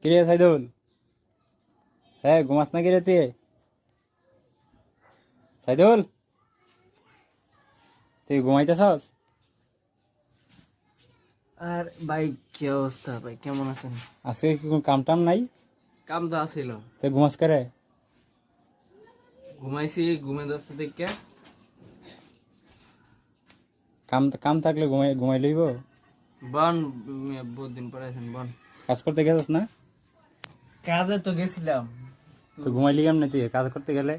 কিরে সাইদুল, হ্যাঁ ঘুমাস না কিরে তুই? সাইদুল, তুই ঘুমাইতেছস? আর ভাই কি অবস্থা ভাই, কেমন আছেন? আজকে কি কোনো কাম টাম নাই? কাম তো আছিল, তুই ঘুমাস করে? ঘুমাইছি, ঘুমে দশটা থেকে। কাম কাম থাকলে ঘুমাই ঘুমাই লইব। বন বহুত দিন পরে আছেন, বন। কাজ করতে গেছিস না? কাজে তো গেছিলাম, তুই ঘুমাইলি কেমনে? তুই কাজ করতে গেলে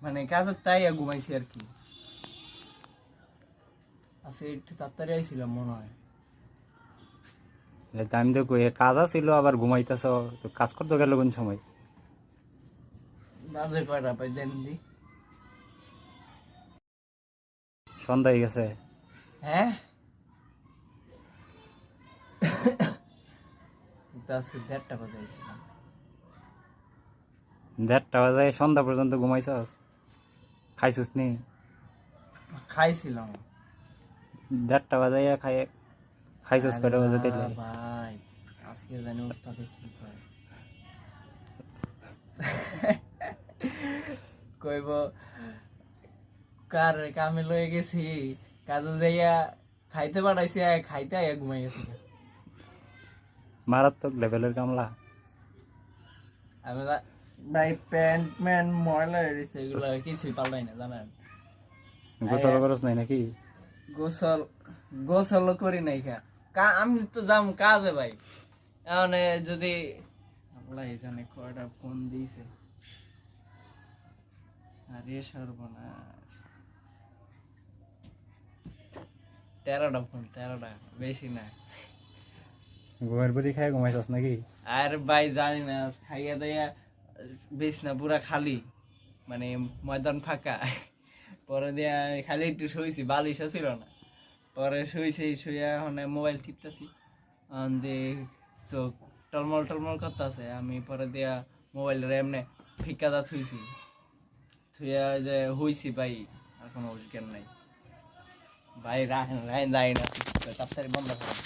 মানে কাজে তাই ঘুমাইছি আর কি। আচ্ছা, একটু তাড়াতাড়ি আইছিলাম মনে হয়। আমি তো কই কাজ আছিল আবার ঘুমাইতেছ। তো কাজ করতে গেল কোন সময়? বাজে কয়টা পাই দেন দি? সন্ধ্যা হয়ে গেছে। হ্যাঁ, তো আজকে 1:30টা বাজে আইছিলাম। 1:30টা বাজে সন্ধ্যা পর্যন্ত ঘুমাইছস? খাইছিস নি? খাইছিলাম। 1:30টা বাজে খাইছস কয়টা বাজে তাইলে? আল্লাহ ভাই, আজকে জানি ওস্তাদে কি করে। কইব কার কামে লয়ে গেছি, কাজে যাইয়া খাইতে পাঠাইছি, খাইতে আইয়া ঘুমাই গেছি। মারাত্মক লেভেলের কামলা। আমি ভাই প্যান্ট ম্যান ময়লা হয়ে গেছে, এগুলো কিছুই পাল্টাই না জানেন। গোসল করস নাই নাকি? গোসল গোসল করি নাই আমি তো যাম কাজে ভাই। এখন যদি আল্লাহ জানে কয়টা ফোন দিয়েছে, আরে সর্বনাশ। 13টা ফোন, 13টা, বেশি না। ঘুমের বুদ্ধি খাই ঘুমাইছস নাকি? আর ভাই জানি না, খাইয়া দাইয়া বিছনা পুরা খালি, মানে ময়দান ফাঁকা। পরে দিয়া খালি একটু শুয়েছি, বালিশও ছিল না। পরে শুয়েছি, শুয়ে এখন মোবাইল টিপতেছি, দিয়ে চোখ টলমল টলমল করতেছে। আমি পরে দিয়া মোবাইলের এমনি ফিক্কাদা থুইছি, থুইয়া যে হইছি ভাই, আর কোনো জ্ঞান নাই ভাই। রাহেন রাহেন যাই না, তাড়াতাড়ি বন্ধ করেন।